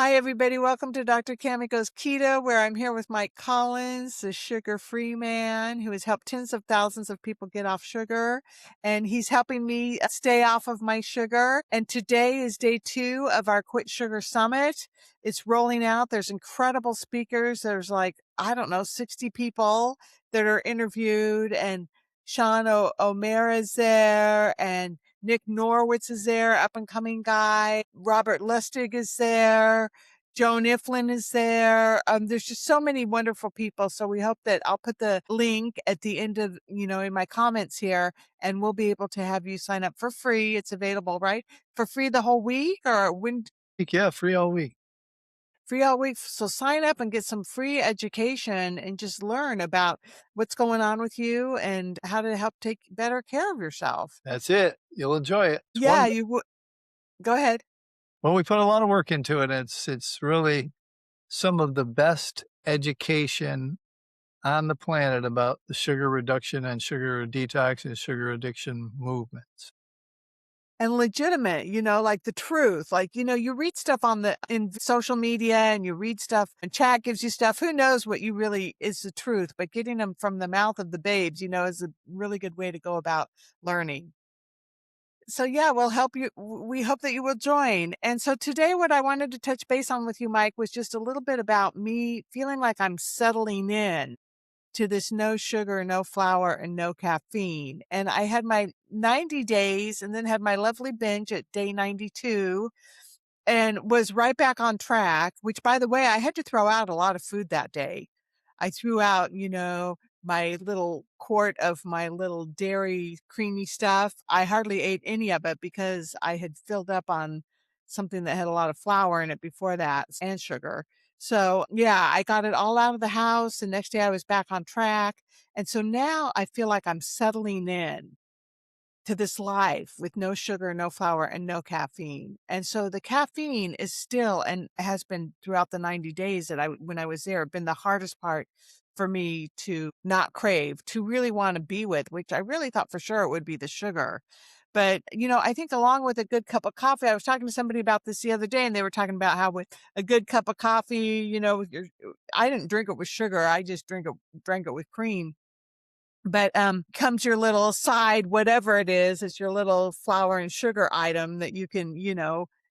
Hi, everybody. Welcome to Dr. Cammy Goes Keto, where I'm here with Mike Collins, the sugar-free man who has helped tens of thousands of people get off sugar. And he's helping me stay off of my sugar. And today is day 2 of our Quit Sugar Summit. It's rolling out. There's incredible speakers. There's 60 people that are interviewed. And Sean O'Mara's there. And Nick Norwitz is there, up and coming guy. Robert Lustig is there. Joan Iflin is there. There's just so many wonderful people. So we hope that I'll put the link at the end of, in my comments here, and we'll be able to have you sign up for free. It's available, right? For free the whole week, or when? Yeah, free all week. Free all week. So sign up and get some free education and just learn about what's going on with you and how to help take better care of yourself. That's it. You'll enjoy it. It's Yeah, wonderful. you would. Go ahead. Well, we put a lot of work into it. It's really some of the best education on the planet about the sugar reduction and sugar detox and sugar addiction movements. And legitimate, like the truth. You read stuff in social media, and you read stuff and chat gives you stuff. Who knows what you really is the truth, but getting them from the mouth of the babes, is a really good way to go about learning. So yeah, we'll help you. We hope that you will join. And so today what I wanted to touch base on with you, Mike, was just a little bit about me feeling like I'm settling in to this no sugar, no flour, and no caffeine. And I had my 90 days and then had my lovely binge at day 92 and was right back on track, which, by the way, I had to throw out a lot of food that day. I threw out, my little quart of my little dairy creamy stuff. I hardly ate any of it because I had filled up on something that had a lot of flour in it before that and sugar. So yeah, I got it all out of the house. The next day I was back on track. And so now I feel like I'm settling in to this life with no sugar, no flour, and no caffeine. And so the caffeine is still, and has been throughout the 90 days when I was there, been the hardest part for me to not crave, to really want to be with, which I really thought for sure it would be the sugar. But, I think along with a good cup of coffee, I was talking to somebody about this the other day, and they were talking about how with a good cup of coffee, with I didn't drink it with sugar. I just drank it with cream. But comes your little side, whatever it is, it's your little flour and sugar item that you can,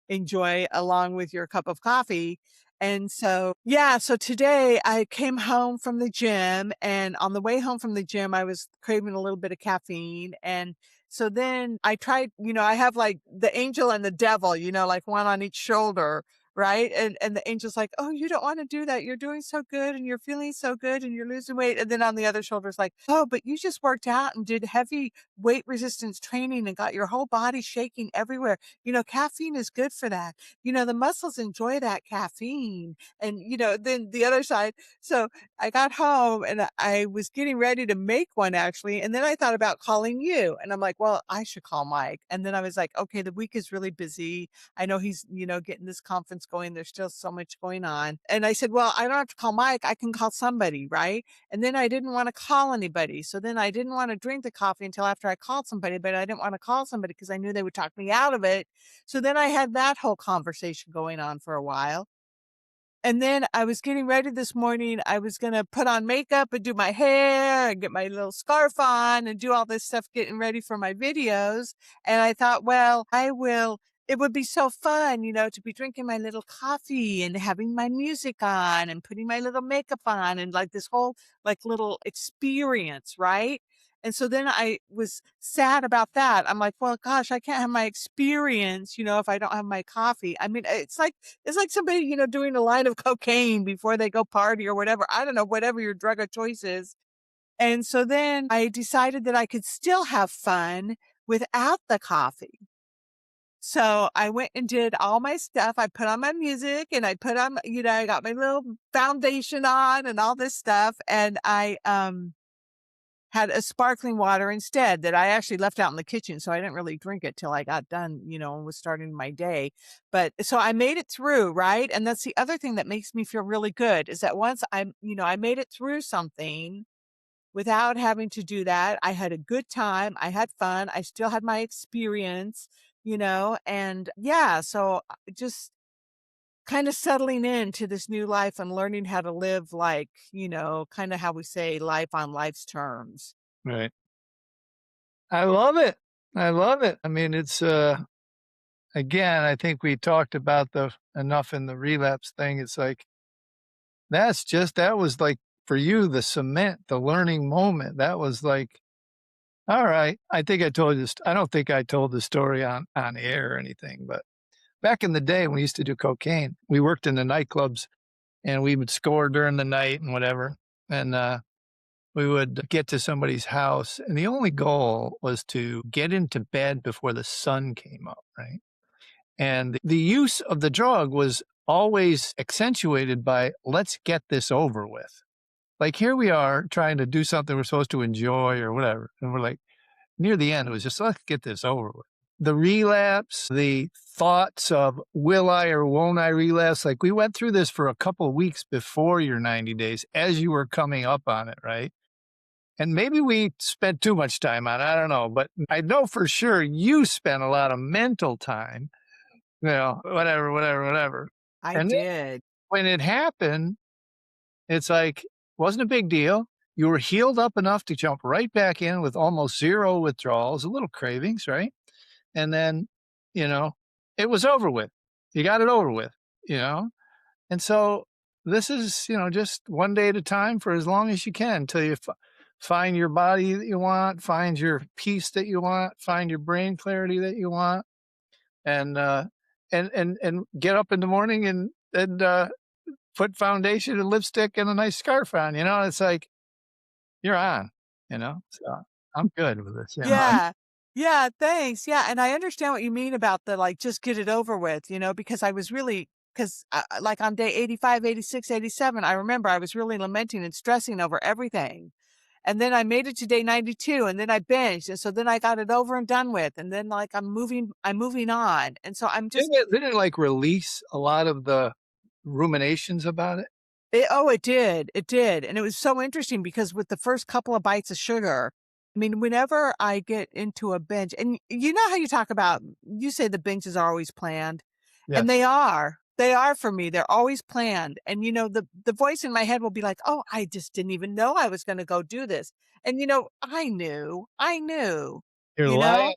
enjoy along with your cup of coffee. And so, yeah, so today I came home from the gym, and on the way home from the gym, I was craving a little bit of caffeine. And so then I tried, I have like the angel and the devil, like one on each shoulder. Right. And the angel's like, oh, you don't want to do that. You're doing so good and you're feeling so good and you're losing weight. And then on the other shoulder's like, oh, but you just worked out and did heavy weight resistance training and got your whole body shaking everywhere. Caffeine is good for that. The muscles enjoy that caffeine. And, then the other side. So I got home and I was getting ready to make one actually. And then I thought about calling you. And I'm like, well, I should call Mike. And then I was like, okay, the week is really busy. I know he's, getting this conference going. There's still so much going on. And I said, well, I don't have to call Mike. I can call somebody, right? And then I didn't want to call anybody. So then I didn't want to drink the coffee until after I called somebody, but I didn't want to call somebody because I knew they would talk me out of it. So then I had that whole conversation going on for a while. And then I was getting ready this morning. I was going to put on makeup and do my hair and get my little scarf on and do all this stuff, getting ready for my videos. And I thought, well, it would be so fun, to be drinking my little coffee and having my music on and putting my little makeup on and like this whole like little experience, right? And so then I was sad about that. I'm like, well, gosh, I can't have my experience, if I don't have my coffee. I mean, it's like somebody, doing a line of cocaine before they go party or whatever. I don't know, whatever your drug of choice is. And so then I decided that I could still have fun without the coffee. So I went and did all my stuff. I put on my music and I put on, I got my little foundation on and all this stuff. And I, had a sparkling water instead that I actually left out in the kitchen. So I didn't really drink it till I got done, and was starting my day. But so I made it through, right? And that's the other thing that makes me feel really good is that once I made it through something without having to do that, I had a good time. I had fun. I still had my experience, and yeah, so just kind of settling into this new life and learning how to live like, kind of how we say life on life's terms. Right. I love it. I love it. I mean, it's, again, I think we talked about the enough in the relapse thing. It's like, that was like for you, the cement, the learning moment. That was like, all right. I think I told you this. I don't think I told the story on air or anything, but back in the day when we used to do cocaine, we worked in the nightclubs and we would score during the night and whatever. And we would get to somebody's house, and the only goal was to get into bed before the sun came up, right? And the use of the drug was always accentuated by, let's get this over with. Like here we are trying to do something we're supposed to enjoy or whatever. And we're like, near the end, it was just, let's get this over with. The relapse, the thoughts of, will I or won't I relapse? Like we went through this for a couple of weeks before your 90 days as you were coming up on it, right? And maybe we spent too much time on it, I don't know, but I know for sure you spent a lot of mental time, whatever, whatever, whatever. I And then did. when it happened, it's like, wasn't a big deal. You were healed up enough to jump right back in with almost zero withdrawals, a little cravings, right? And then, you know, it was over with. You got it over with, you know? And so this is, just one day at a time for as long as you can until you find your body that you want, find your peace that you want, find your brain clarity that you want, and get up in the morning and put foundation and lipstick and a nice scarf on. It's like you're on. So I'm good with this. Yeah. Yeah, thanks. Yeah, and I understand what you mean about the, like, just get it over with, because I was really 'cause, like, on day 85, 86, 87, I remember I was really lamenting and stressing over everything, and then I made it to day 92, and then I binged, and so then I got it over and done with, and then, like, I'm moving on, and so I'm just Didn't it like release a lot of the ruminations about it? it did, and it was so interesting because with the first couple of bites of sugar, I mean, whenever I get into a binge and you know how you talk about you say the binges are always planned, and Yes. they are for me, they're always planned, and, the voice in my head will be like, "Oh, I just didn't even know I was gonna go do this," and, I knew, You're you lying.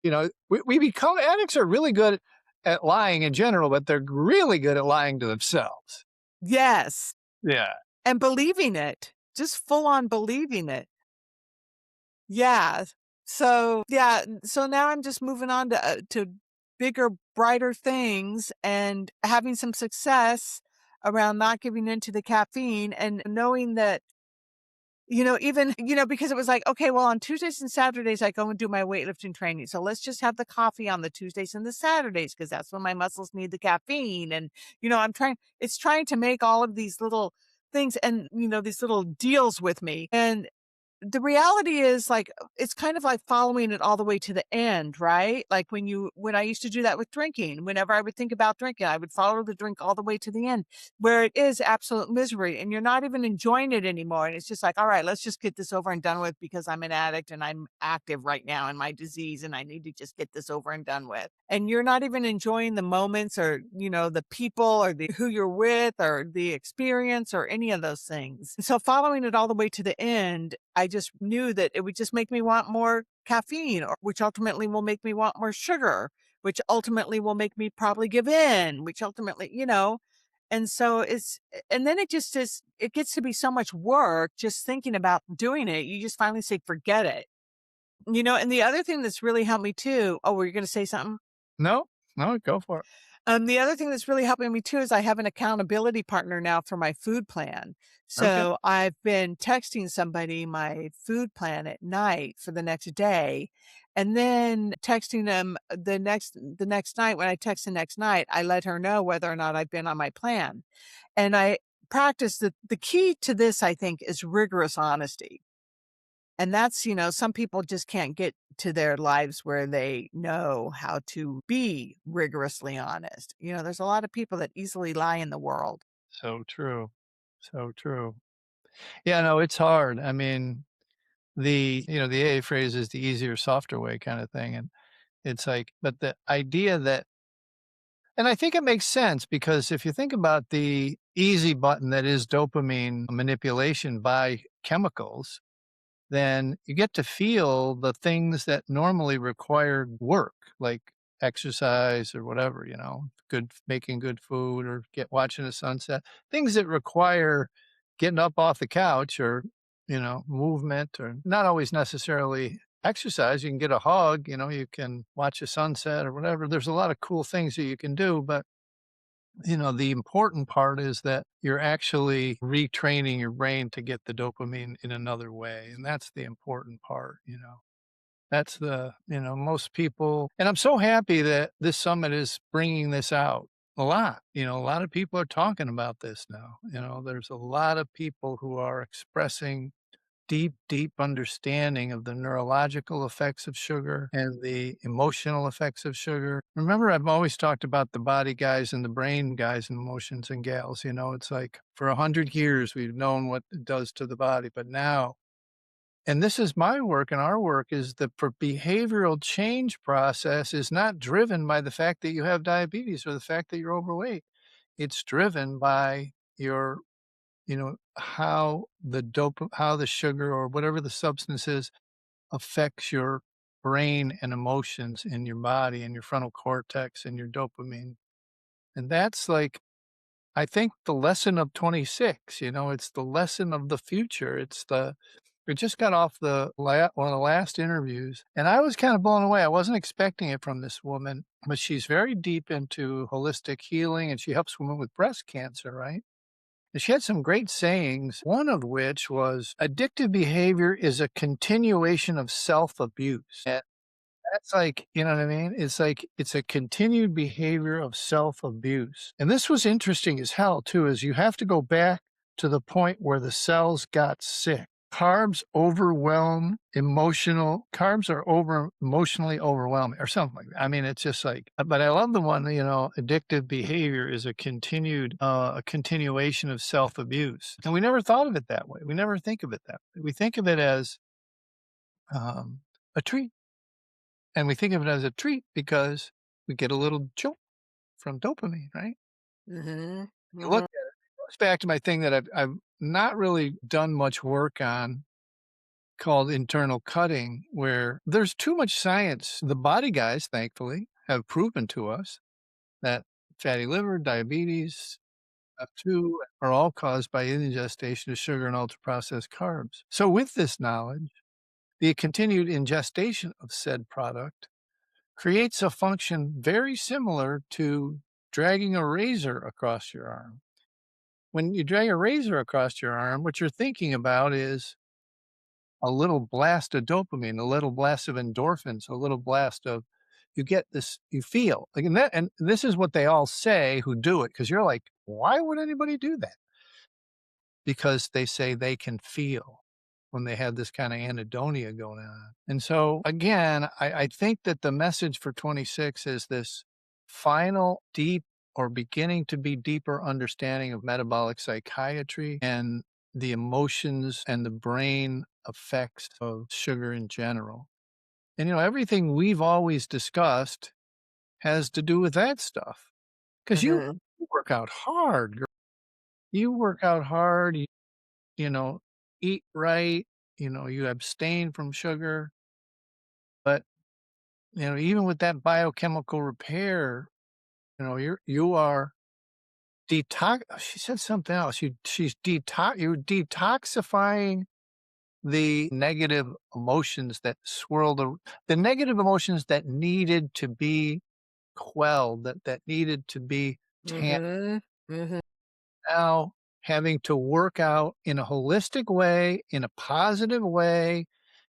know? We become addicts are really good at lying in general, but they're really good at lying to themselves. Yes, Yeah. and believing it, just full on believing it. Yeah. So now I'm just moving on to bigger, brighter things and having some success around not giving in to the caffeine and knowing that, even, because it was like, okay, well, on Tuesdays and Saturdays, I go and do my weightlifting training. So let's just have the coffee on the Tuesdays and the Saturdays because that's when my muscles need the caffeine. And, it's trying to make all of these little things and, these little deals with me. And the reality is, like, it's kind of like following it all the way to the end, right? Like when I used to do that with drinking, whenever I would think about drinking, I would follow the drink all the way to the end, where it is absolute misery and you're not even enjoying it anymore. And it's just like, all right, let's just get this over and done with because I'm an addict and I'm active right now in my disease and I need to just get this over and done with. And you're not even enjoying the moments or, the people or who you're with or the experience or any of those things. And so following it all the way to the end, I just knew that it would just make me want more caffeine, which ultimately will make me want more sugar, which ultimately will make me probably give in, which ultimately, and so and then it just is, it gets to be so much work just thinking about doing it. You just finally say, forget it, and the other thing that's really helped me too. Oh, were you going to say something? No, no, go for it. The other thing that's really helping me too is I have an accountability partner now for my food plan. Okay. So I've been texting somebody my food plan at night for the next day, and then texting them the next night. When I text the next night, I let her know whether or not I've been on my plan. And I practice the key to this, I think, is rigorous honesty. And that's, some people just can't get to their lives where they know how to be rigorously honest. There's a lot of people that easily lie in the world. So true. So true. Yeah, no, it's hard. I mean, the AA phrase is the easier, softer way kind of thing. And it's like, but the idea that And I think it makes sense because if you think about the easy button that is dopamine manipulation by chemicals, then you get to feel the things that normally require work, like exercise or whatever, good making good food or get watching the sunset, things that require getting up off the couch or, movement or not always necessarily exercise. You can get a hug, you can watch a sunset or whatever. There's a lot of cool things that you can do, but the important part is that you're actually retraining your brain to get the dopamine in another way. And that's the important part. That's most people. And I'm so happy that this summit is bringing this out a lot. A lot of people are talking about this now. There's a lot of people who are expressing deep, deep understanding of the neurological effects of sugar and the emotional effects of sugar. Remember, I've always talked about the body guys and the brain guys and emotions and gals. It's like for 100 years, we've known what it does to the body, but now, and this is my work and our work is the behavioral change process is not driven by the fact that you have diabetes or the fact that you're overweight. It's driven by your how the sugar or whatever the substance is affects your brain and emotions in your body and your frontal cortex and your dopamine. And that's like, I think the lesson of 26, it's the lesson of the future. We just got off one of the last interviews and I was kind of blown away. I wasn't expecting it from this woman, but she's very deep into holistic healing and she helps women with breast cancer, right? And she had some great sayings, one of which was addictive behavior is a continuation of self abuse. And that's like, you know what I mean? It's like it's a continued behavior of self abuse. And this was interesting as hell, too, is you have to go back to the point where the cells got sick. Carbs are emotionally overwhelming or something like that. I mean, it's just like, but I love the one, addictive behavior is a continuation of self-abuse. And we never thought of it that way. We never think of it that way. We think of it as a treat. And we think of it as a treat because we get a little jolt from dopamine, right? Mhm. You look Mhm. at it, it goes back to my thing that I've not really done much work on called internal cutting, where there's too much science. The body guys, thankfully, have proven to us that fatty liver, diabetes, F2 are all caused by ingestion of sugar and ultra processed carbs. So, with this knowledge, the continued ingestion of said product creates a function very similar to dragging a razor across your arm. When you drag a razor across your arm, what you're thinking about is a little blast of dopamine, a little blast of endorphins, a little blast of you get this, you feel like, and this is what they all say who do it. Cause you're like, why would anybody do that? Because they say they can feel when they have this kind of anhedonia going on. And so again, I think that the message for 26 is this final deep or beginning to be deeper understanding of metabolic psychiatry and the emotions and the brain effects of sugar in general. And everything we've always discussed has to do with that stuff. Because you Mhm. work out hard. You work out hard. You know, eat right, you abstain from sugar. But, even with that biochemical repair, you are she said something else. You're detoxifying the negative emotions that swirl the negative emotions that needed to be quelled, that needed to be tamped Mhm. Mhm. now having to work out in a holistic way, in a positive way.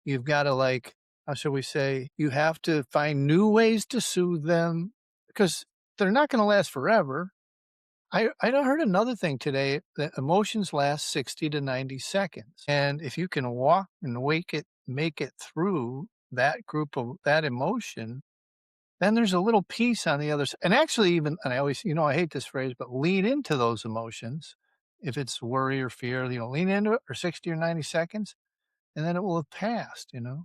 You've got to how shall we say, you have to find new ways to soothe them because they're not going to last forever. I heard another thing today that emotions last 60 to 90 seconds. And if you can walk and make it through that group of that emotion, then there's a little piece on the other side. And actually, even, and I always, I hate this phrase, but lean into those emotions. If it's worry or fear, lean into it for 60 or 90 seconds, and then it will have passed, Yeah.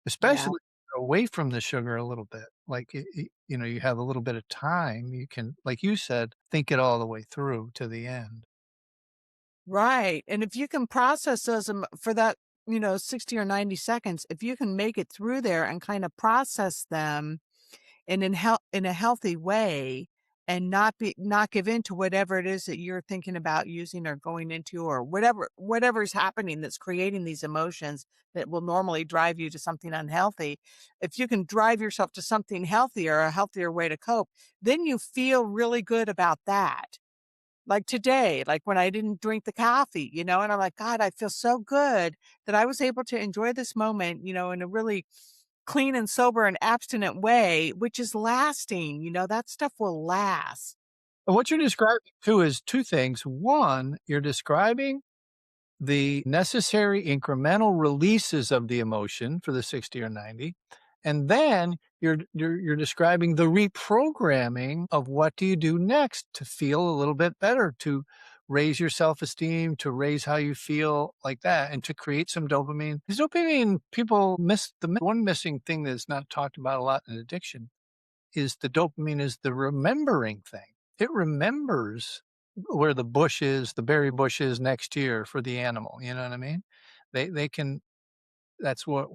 especially away from the sugar a little bit. Like, you know, you have a little bit of time, you can, like you said, think it all the way through to the end. Right, and if you can process those for that, 60 or 90 seconds, if you can make it through there and kinda process them in a healthy way and not give in to whatever it is that you're thinking about using or going into or whatever's happening that's creating these emotions that will normally drive you to something unhealthy. If you can drive yourself to something healthier, a healthier way to cope, then you feel really good about that. Like today, like when I didn't drink the coffee, and I'm like, God, I feel so good that I was able to enjoy this moment, in a really clean and sober and abstinent way, which is lasting, that stuff will last. And what you're describing too is 2 things. 1, you're describing the necessary incremental releases of the emotion for the 60 or 90, and then you're describing the reprogramming of what do you do next to feel a little bit better, to raise your self-esteem, to raise how you feel like that, and to create some dopamine. 'Cause dopamine, people miss one missing thing that's not talked about a lot in addiction is the dopamine is the remembering thing. It remembers where the bush is, the berry bush is next year for the animal, you know what I mean? They can that's what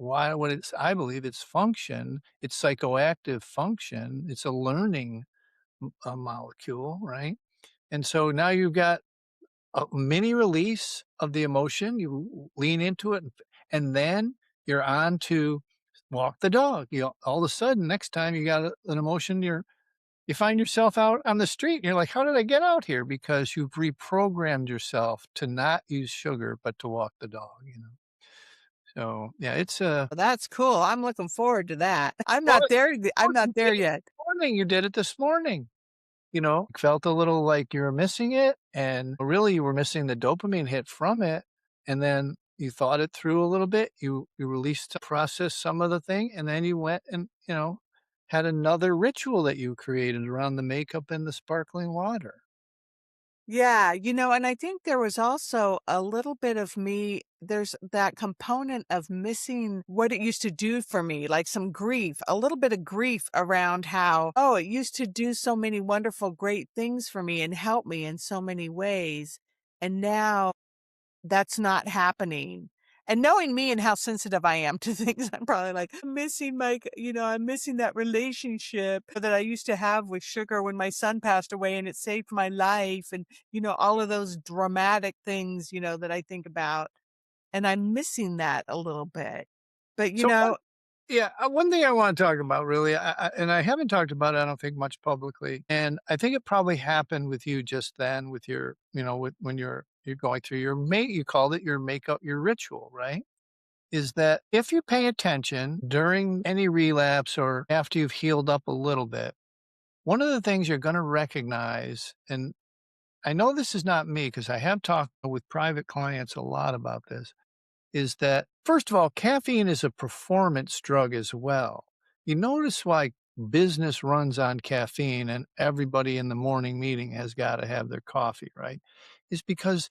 it's I believe its function, its psychoactive function, it's a learning molecule, right? And so now you've got a mini release of the emotion, you lean into it, and then you're on to walk the dog. All of a sudden, next time you got an emotion, you find yourself out on the street, and you're like, "How did I get out here?" Because you've reprogrammed yourself to not use sugar, but to walk the dog, you know? So, yeah, it's a Well, that's cool. I'm looking forward to that. well, I'm not you there did it yet. this morning, you did it this morning, you know? Felt a little like you were missing it, and really you were missing the dopamine hit from it, and then you thought it through a little bit, you released processed some of the thing, and then you went and, had another ritual that you created around the makeup and the sparkling water. Yeah, and I think there was also a little bit of me there's that component of missing what it used to do for me, like some grief, a little bit of grief around how, oh, it used to do so many wonderful, great things for me and help me in so many ways. And now that's not happening. And knowing me and how sensitive I am to things, I'm probably like, I'm missing that relationship that I used to have with sugar when my son passed away and it saved my life. And, all of those dramatic things, that I think about. And I'm missing that a little bit. But, So one thing I wanna talk about really, and I haven't talked about it, I don't think, much publicly, and I think it probably happened with you just then with your with when you're going through your you called it your makeup, your ritual, right? Is that if you pay attention during any relapse or after you've healed up a little bit, one of the things you're gonna recognize, and I know this is not me because I have talked with private clients a lot about this, is that, first of all, caffeine is a performance drug as well. You notice why business runs on caffeine and everybody in the morning meeting has got to have their coffee, right? Is because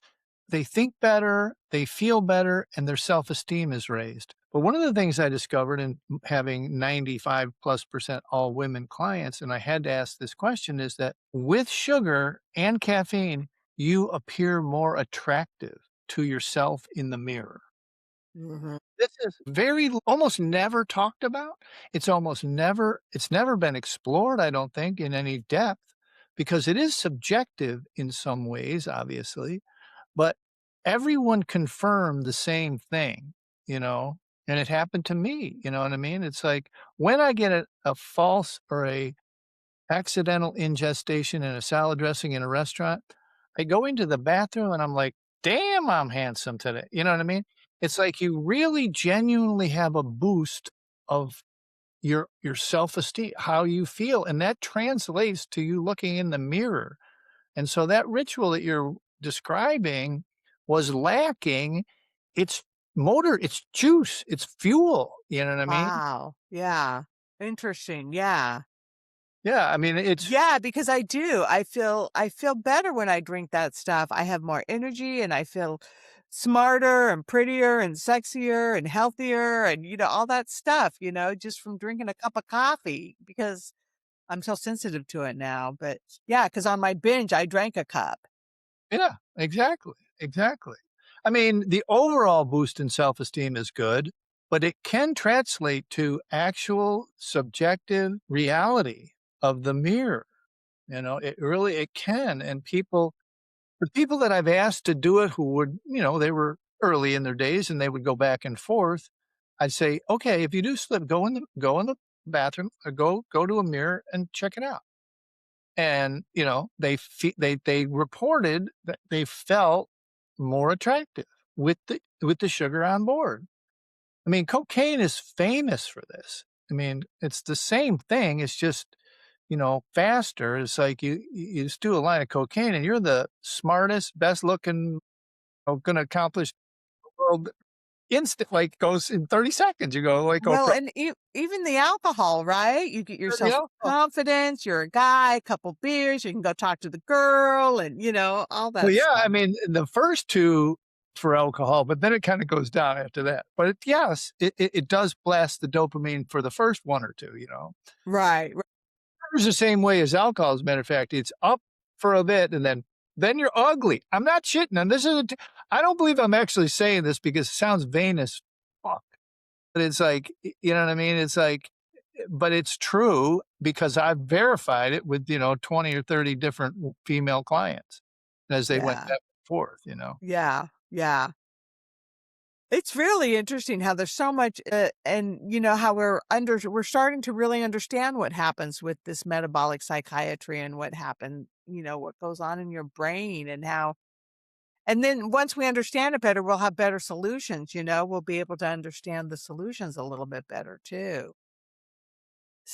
they think better, they feel better, and their self esteem is raised. But one of the things I discovered in having 95+% all women clients, and I had to ask this question, is that with sugar and caffeine, you appear more attractive to yourself in the mirror. Mhm. This is very almost never talked about. It's never been explored, I don't think, in any depth because it is subjective in some ways, obviously, but everyone confirmed the same thing, you know, and it happened to me, you know what I mean? It's like when I get a false or a accidental ingestion in a salad dressing in a restaurant, I go into the bathroom and I'm like, "Damn, I'm handsome today." You know what I mean? It's like you really genuinely have a boost of your self-esteem, how you feel, and that translates to you looking in the mirror. And so that ritual that you're describing was lacking its it's juice, it's fuel, you know what I mean? Wow. Yeah. Interesting. Yeah. Yeah, I mean, it's Yeah, because I do. I feel better when I drink that stuff. I have more energy and I feel smarter and prettier and sexier and healthier and, all that stuff, just from drinking a cup of coffee because I'm so sensitive to it now. But yeah, because on my binge, I drank a cup. Yeah, exactly, exactly. I mean, the overall boost in self-esteem is good, but it can translate to actual subjective reality of the mirror, it can, and the people that I've asked to do it who would, they were early in their days and they would go back and forth, I'd say, "Okay, if you do slip, go in the bathroom, or go to a mirror and check it out." And, they reported that they felt more attractive with the sugar on board. I mean, cocaine is famous for this. I mean, it's the same thing, it's just, faster. It's like you just do a line of cocaine and you're the smartest, best looking, gonna accomplish the world instant like, goes in 30 seconds. You go like, Well, Oprah. and even the alcohol, right? You get You yourself know? confidence. You're a guy, a couple beers, you can go talk to the girl and, all Well, that yeah, stuff. I mean, the first 2 for alcohol, but then it kinda goes down after that. But yes, it does blast the dopamine for the first 1 or 2, you know? Right. Sugar's the same way as alcohol, as a matter of fact. It's up for a bit, and then you're ugly. I'm not shitting, and this isn't I don't believe I'm actually saying this because it sounds vain as fuck, but it's like, you know what I mean? It's like but it's true because I've verified it with, 20 or 30 different female clients as they went Yeah. back and forth, you know? Yeah. Yeah. It's really interesting how there's so much, and how we're starting to really understand what happens with this metabolic psychiatry and what happened, what goes on in your brain and then once we understand it better, we'll have better solutions, we'll be able to understand the solutions a little bit better too.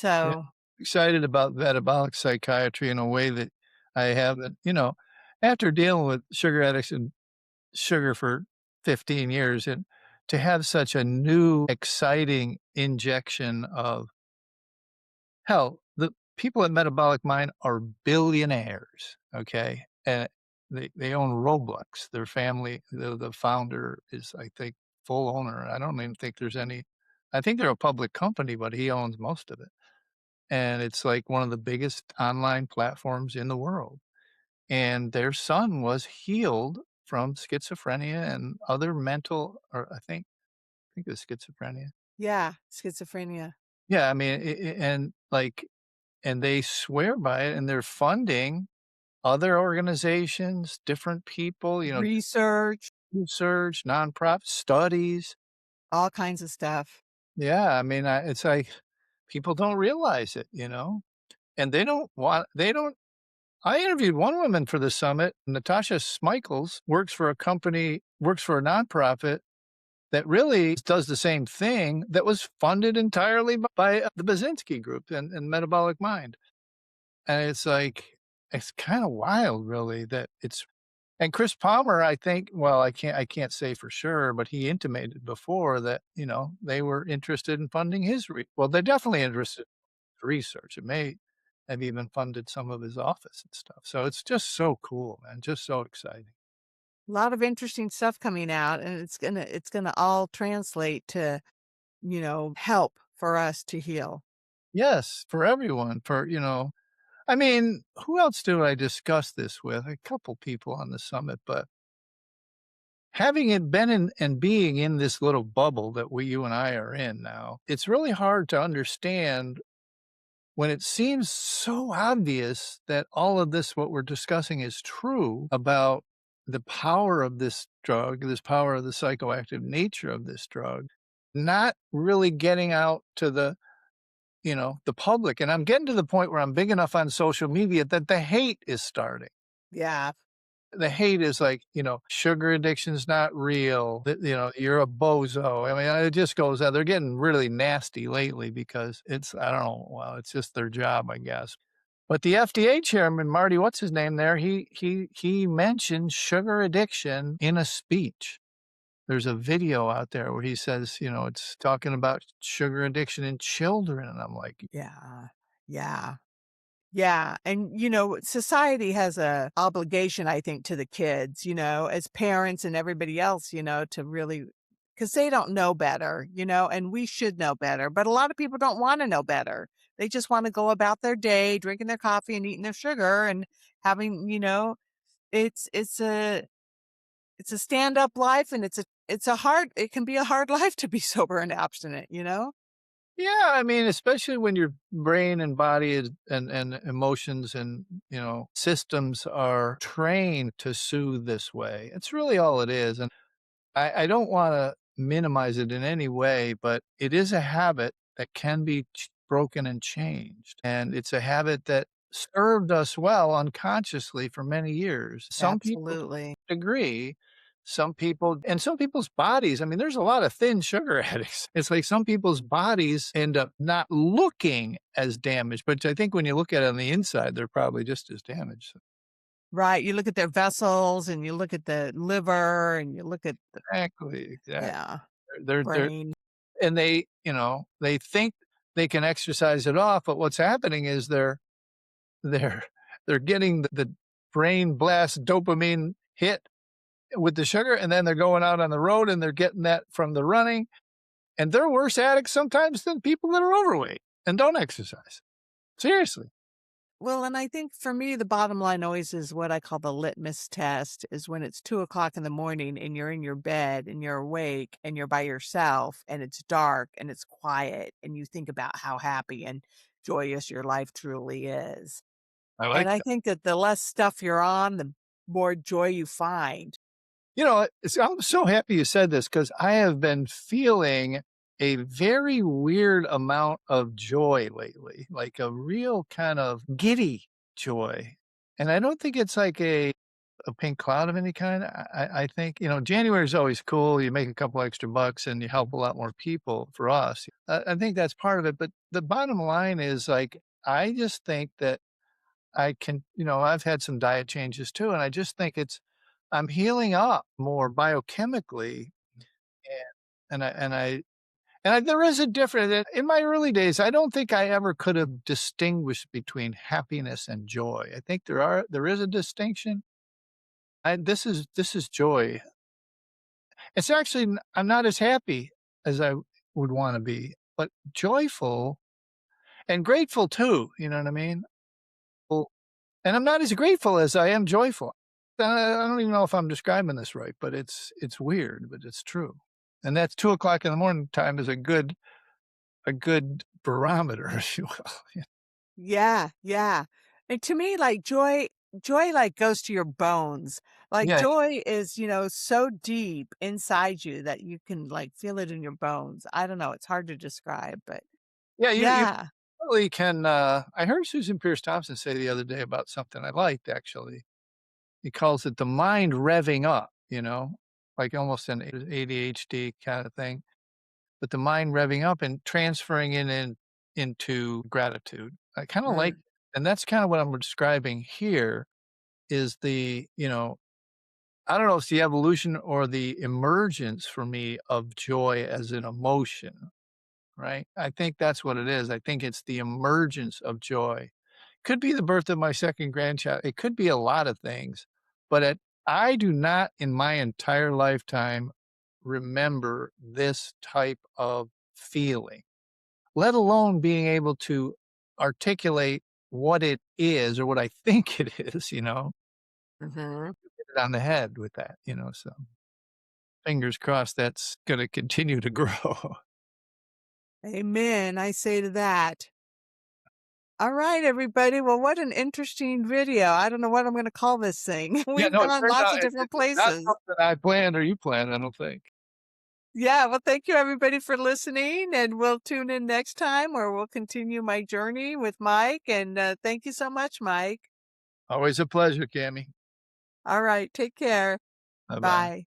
Yeah, So, excited about metabolic psychiatry in a way that I haven't, after dealing with sugar addicts and sugar for 15 years and to have such a new exciting injection of hell, the people at Metabolic Mind are billionaires, okay? And they own Roblox. Their family, the founder is, I think, full owner. I don't even think there's any I think they're a public company, but he owns most of it. And it's like one of the biggest online platforms in the world. And their son was healed from schizophrenia and other mental or I think it was schizophrenia. yeah, schizophrenia. Yeah, I mean, and like and they swear by it and they're funding other organizations, different people, Research, research, nonprofit studies. all kinds of stuff. Yeah, I mean, it's like people don't realize it, and they don't I interviewed one woman for the summit. Natasha Smichels works for a nonprofit that really does the same thing that was funded entirely by the Basinski Group and Metabolic Mind. And it's like, it's kind of wild, really, that it's and Chris Palmer, I think, well, I can't say for sure, but he intimated before that, they were interested in funding well, they're definitely interested in research. It may have even funded some of his office and stuff. So it's just so cool, man, just so exciting. A lot of interesting stuff coming out, and it's gonna all translate to, help for us to heal. Yes, for everyone, I mean, who else do I discuss this with? A couple people on the summit, but having it been in and being in this little bubble that you and I are in now, it's really hard to understand when it seems so obvious that all of this, what we're discussing, is true about the power of this drug, this power of the psychoactive nature of this drug, not really getting out to the public. And I'm getting to the point where I'm big enough on social media that the hate is starting. Yeah. The hate is like, sugar addiction's not real, that, you're a bozo. I mean, it just goes out. They're getting really nasty lately because I don't know, well, it's just their job, I guess. But the FDA chairman, Marty, what's his name there? He mentioned sugar addiction in a speech. There's a video out there where he says, it's talking about sugar addiction in children. And I'm like, Yeah. Yeah. Yeah, and, society has a obligation, I think, to the kids, as parents and everybody else, to really, because they don't know better, and we should know better, but a lot of people don't wanna know better. They just wanna go about their day, drinking their coffee and eating their sugar and having, it's it's a it's a stand-up life, and it can be a hard life to be sober and abstinent, you know? Yeah, I mean, especially when your brain and body and emotions and, systems are trained to soothe this way. It's really all it is, and I don't wanna minimize it in any way, but it is a habit that can be broken and changed, and it's a habit that served us well unconsciously for many years. Some people Absolutely. agree. Some people's bodies, I mean, there's a lot of thin sugar addicts. It's like some people's bodies end up not looking as damaged, but I think when you look at it on the inside, they're probably just as damaged. Right, you look at their vessels, and you look at the liver, and you look at the Exactly, exactly. yeah, They're brain. and they think they can exercise it off, but what's happening is they're they're getting the brain blast dopamine hit with the sugar, and then they're going out on the road and they're getting that from the running, and they're worse addicts sometimes than people that are overweight and don't exercise. Seriously. Well, and I think for me, the bottom line always is what I call the litmus test is when it's 2 o'clock in the morning and you're in your bed and you're awake and you're by yourself and it's dark and it's quiet and you think about how happy and joyous your life truly is. I And like I that. think that the less stuff you're on, the more joy you find. I'm so happy you said this because I have been feeling a very weird amount of joy lately, like a real kind of giddy joy. And I don't think it's like a pink cloud of any kind. I think, January is always cool. You make a couple extra bucks and you help a lot more people for us. I think that's part of it. But the bottom line is like, I just think that I can, I've had some diet changes too. And I just think I'm healing up more biochemically. And, and I, and I, there is a difference. In my early days, I don't think I ever could have distinguished between happiness and joy. I think there is a distinction. This is joy. It's actually I'm not as happy as I would wanna be, but joyful and grateful too, you know what I mean? Well, and I'm not as grateful as I am joyful. I don't even know if I'm describing this right, but it's weird, but it's true. And that's 2 o'clock in the morning time is a good barometer, if you will. Yeah, yeah. And to me, like joy like goes to your bones. Like Yeah, joy is, so deep inside you that you can like feel it in your bones. I don't know, it's hard to describe, but yeah, you yeah. really can, I heard Susan Pierce Thompson say the other day about something I liked actually. He calls it the mind revving up, like almost an ADHD kind of thing, but the mind revving up and transferring it into gratitude. I kind of like, Mm, and that's kind of what I'm describing here is I don't know if it's the evolution or the emergence for me of joy as an emotion, right? I think that's what it is. I think it's the emergence of joy. Could be the birth of my second grandchild. It could be a lot of things, but I do not in my entire lifetime remember this type of feeling, let alone being able to articulate what it is or what I think it is, mhm. hit it on the head with that, so fingers crossed that's going to continue to grow. Amen. I say to that. All right, everybody. Well, what an interesting video. I don't know what I'm going to call this thing. Yeah, We've no, it gone turned lots out of different it's not places. something I planned or you planned, I don't think. Yeah, well, thank you everybody for listening, and we'll tune in next time where we'll continue my journey with Mike. And thank you so much, Mike. Always a pleasure, Cammy. All right, take care. Bye bye. Bye.